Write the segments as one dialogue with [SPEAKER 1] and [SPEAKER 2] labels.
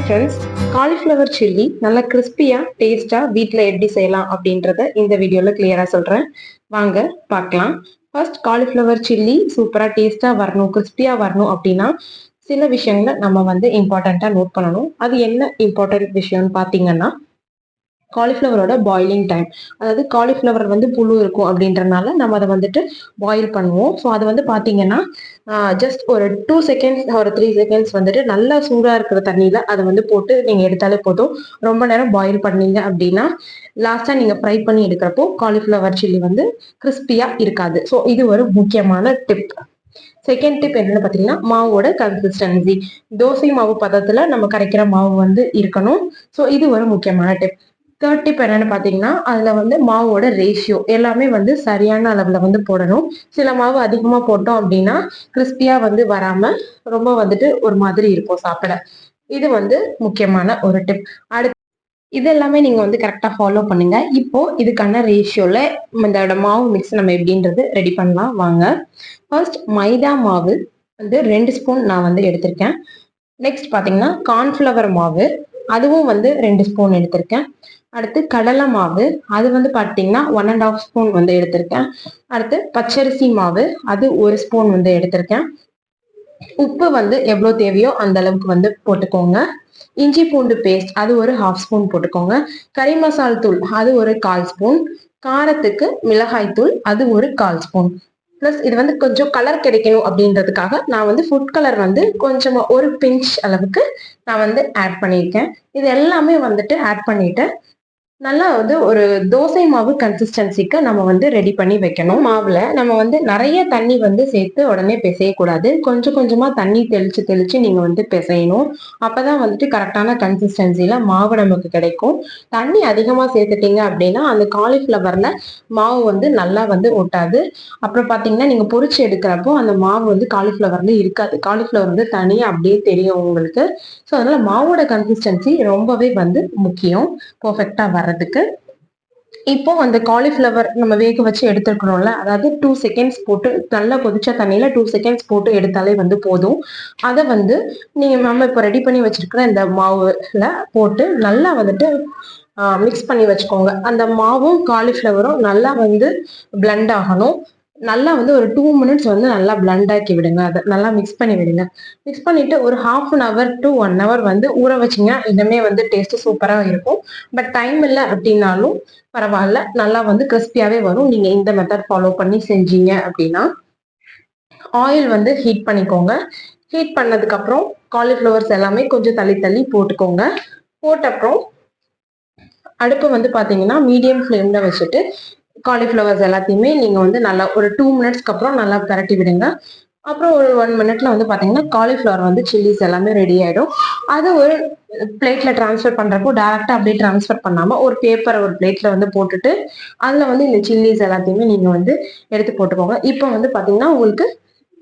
[SPEAKER 1] Friends, cauliflower chilli நல்லா கிறிஸ்பியா டேஸ்டா வீட்டில் எப்படி செய்யலாம் அப்படின்றத இந்த வீடியோவில் கிளியரா சொல்றேன். வாங்க பார்க்கலாம். ஃபர்ஸ்ட் காலிஃப்ளவர் சில்லி சூப்பரா டேஸ்டா வரணும், கிறிஸ்பியா வரணும் அப்படின்னா சில விஷயங்களை நம்ம வந்து இம்பார்ட்டண்டா நோட் பண்ணணும். அது என்ன இம்பார்ட்டன்ட் விஷயம்னு பார்த்தீங்கன்னா, காலிஃப்ளவரோட பாயிலிங் டைம். அதாவது காலிஃப்ளவர் வந்து புழு இருக்கும் அப்படின்றனால நம்ம அதை வந்துட்டு பாயில் பண்ணுவோம். ஸோ அது வந்து பார்த்தீங்கன்னா ஜஸ்ட் ஒரு 2 செகண்ட்ஸ் ஒரு 3 செகண்ட்ஸ் வந்துட்டு நல்லா சூடாக இருக்கிற தண்ணியில் அதை வந்து போட்டு நீங்கள் எடுத்தாலே போதும். ரொம்ப நேரம் பாயில் பண்ணீங்க அப்படின்னா லாஸ்ட்டாக நீங்கள் ஃப்ரை பண்ணி எடுக்கிறப்போ காலிஃப்ளவர் சில்லி வந்து கிறிஸ்பியாக இருக்காது. ஸோ இது ஒரு முக்கியமான டிப். செகண்ட் டிப் என்னன்னு பார்த்தீங்கன்னா, மாவோட கன்சிஸ்டன்சி. தோசை மாவு பதத்தில் நம்ம கரைக்கிற மாவு வந்து இருக்கணும். ஸோ இது ஒரு முக்கியமான டிப். தேர்ட் டிப் என்னன்னு பார்த்தீங்கன்னா, அதுல வந்து மாவோட ரேஷியோ எல்லாமே வந்து சரியான அளவுல வந்து போடணும். சில மாவு அதிகமா போட்டோம் அப்படின்னா கிறிஸ்பியா வந்து வராம ரொம்ப வந்துட்டு ஒரு மாதிரி இருக்கும் சாப்பிட. இது வந்து முக்கியமான ஒரு டிப். அடுத்து இது எல்லாமே நீங்க வந்து கரெக்டா ஃபாலோ பண்ணுங்க. இப்போ இதுக்கான ரேஷியோல இந்த மாவு மிக்ஸ் நம்ம எப்படின்றது ரெடி பண்ணலாம் வாங்க. ஃபர்ஸ்ட் மைதா மாவு வந்து 2 ஸ்பூன் நான் வந்து எடுத்திருக்கேன். நெக்ஸ்ட் பாத்தீங்கன்னா கார்ன்ஃபிளவர் மாவு, அதுவும் வந்து 2 ஸ்பூன் எடுத்திருக்கேன். அடுத்து கடலை மாவு, அது வந்து பார்த்தீங்கன்னா 1½ ஸ்பூன் வந்து எடுத்திருக்கேன். அடுத்து பச்சரிசி மாவு, அது 1 ஸ்பூன் வந்து எடுத்திருக்கேன். உப்பு வந்து எவ்வளோ தேவையோ அந்த அளவுக்கு வந்து போட்டுக்கோங்க. இஞ்சி பூண்டு பேஸ்ட் அது ஒரு 1/2 ஸ்பூன் போட்டுக்கோங்க. கறி மசால் தூள் அது ஒரு 1/4 ஸ்பூன். காரத்துக்கு மிளகாய் தூள் அது ஒரு 1/4 ஸ்பூன். ப்ளஸ் இது வந்து கொஞ்சம் கலர் கிடைக்கணும் அப்படின்றதுக்காக நான் வந்து ஃபுட் கலர் வந்து கொஞ்சமா ஒரு பிஞ்ச் அளவுக்கு நான் வந்து ஆட் பண்ணியிருக்கேன். இது எல்லாமே வந்துட்டு ஆட் பண்ணிட்டு நல்லா வந்து ஒரு தோசை மாவு கன்சிஸ்டன்சிக்கு நம்ம வந்து ரெடி பண்ணி வைக்கணும். மாவுல நம்ம வந்து நிறைய தண்ணி வந்து சேர்த்து உடனே பிசையக்கூடாது. கொஞ்சம் கொஞ்சமா தண்ணி தெளிச்சு தெளிச்சு நீங்க வந்து பிசையணும். அப்பதான் வந்துட்டு கரெக்டான கன்சிஸ்டன்சில மாவு நமக்கு கிடைக்கும். தண்ணி அதிகமா சேர்த்துட்டீங்க அப்படின்னா அந்த காலிஃபிளவர்ல மாவு வந்து நல்லா வந்து ஒட்டாது. அப்புறம் பாத்தீங்கன்னா நீங்க பொரிச்சு எடுக்கிறப்போ அந்த மாவு வந்து காலிஃபிளவர்ல இருக்காது. காலிஃபிளவர் வந்து தனியா அப்படியே தெரியும் உங்களுக்கு. ஸோ அதனால மாவோட கன்சிஸ்டன்சி ரொம்பவே வந்து முக்கியம் பர்ஃபெக்டா வர்றதுக்கு. இப்போ அந்த காலிஃபிளவர் நம்ம வேக வச்சு எடுத்துருக்கணும்ல, அதாவது 2 செகண்ட்ஸ் போட்டு நல்லா கொதிச்ச தண்ணியில 2 செகண்ட்ஸ் போட்டு எடுத்தாலே வந்து போதும். அதை வந்து நீங்க நம்ம இப்போ ரெடி பண்ணி வச்சிருக்கிற இந்த மாவுல போட்டு நல்லா வந்துட்டு மிக்ஸ் பண்ணி வச்சுக்கோங்க. அந்த மாவும் காலிஃபிளவரும் நல்லா வந்து பிளண்ட் ஆகணும். நல்லா வந்து ஒரு 2 மினிட்ஸ் வந்து நல்லா பிளண்ட் ஆக்கி விடுங்க. அதை நல்லா மிக்ஸ் பண்ணி விடுங்க. மிக்ஸ் பண்ணிட்டு ஒரு 1/2 hour to 1 hour வந்து ஊற வச்சிங்க. இன்னுமே வந்து டேஸ்ட் சூப்பரா இருக்கும். பட் டைம் இல்லை அப்படின்னாலும் பரவாயில்ல, நல்லா வந்து கிறிஸ்பியாவே வரும். நீங்க இந்த மெத்தட் ஃபாலோ பண்ணி செஞ்சீங்க அப்படின்னா. ஆயில் வந்து ஹீட் பண்ணிக்கோங்க. ஹீட் பண்ணதுக்கு அப்புறம் காலிஃபிளவர்ஸ் எல்லாமே கொஞ்சம் தள்ளி தள்ளி போட்டுக்கோங்க. போட்ட அப்புறம் அடுப்பு வந்து பாத்தீங்கன்னா மீடியம் ஃப்ளேம்ல வச்சுட்டு காலிஃபிளவர்ஸ் எல்லாத்தையுமே நீங்க வந்து நல்லா ஒரு 2 மினிட்ஸ்க்கு அப்புறம் நல்லா பரட்டி விடுங்க. அப்புறம் ஒரு 1 மினிட்ல வந்து பாத்தீங்கன்னா காலிஃபிளவர் வந்து சில்லிஸ் எல்லாமே ரெடி ஆயிடும். அது ஒரு பிளேட்ல டிரான்ஸ்ஃபர் பண்றப்போ டைரக்டா அப்படியே டிரான்ஸ்ஃபர் பண்ணாம ஒரு பேப்பரை ஒரு பிளேட்ல வந்து போட்டுட்டு அதுல வந்து இந்த சில்லிஸ் எல்லாத்தையுமே நீங்க வந்து எடுத்து போட்டுக்கோங்க. இப்போ வந்து பாத்தீங்கன்னா உங்களுக்கு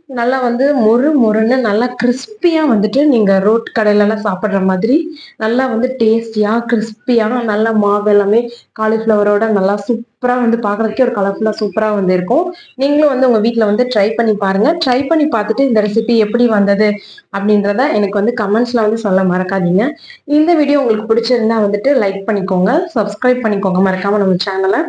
[SPEAKER 1] நல்லா வந்து மொறுன்னு நல்லா கிறிஸ்பியா வந்துட்டு நீங்க ரோட் கடையில எல்லாம் சாப்பிடுற மாதிரி நல்லா வந்து டேஸ்டியா கிறிஸ்பியா நல்லா மாவு எல்லாமே காலிஃபிளவரோட நல்லா சூப்பரா வந்து பாக்குறதுக்கே ஒரு கலர்ஃபுல்லா சூப்பரா வந்து இருக்கும். நீங்களும் வந்து உங்க வீட்டுல வந்து ட்ரை பண்ணி பாருங்க. ட்ரை பண்ணி பார்த்துட்டு இந்த ரெசிபி எப்படி வந்தது அப்படின்றத எனக்கு வந்து கமெண்ட்ஸ்ல வந்து சொல்ல மறக்காதீங்க. இந்த வீடியோ உங்களுக்கு பிடிச்சிருந்தா வந்துட்டு லைக் பண்ணிக்கோங்க, சப்ஸ்கிரைப் பண்ணிக்கோங்க மறக்காம நம்ம சேனலை.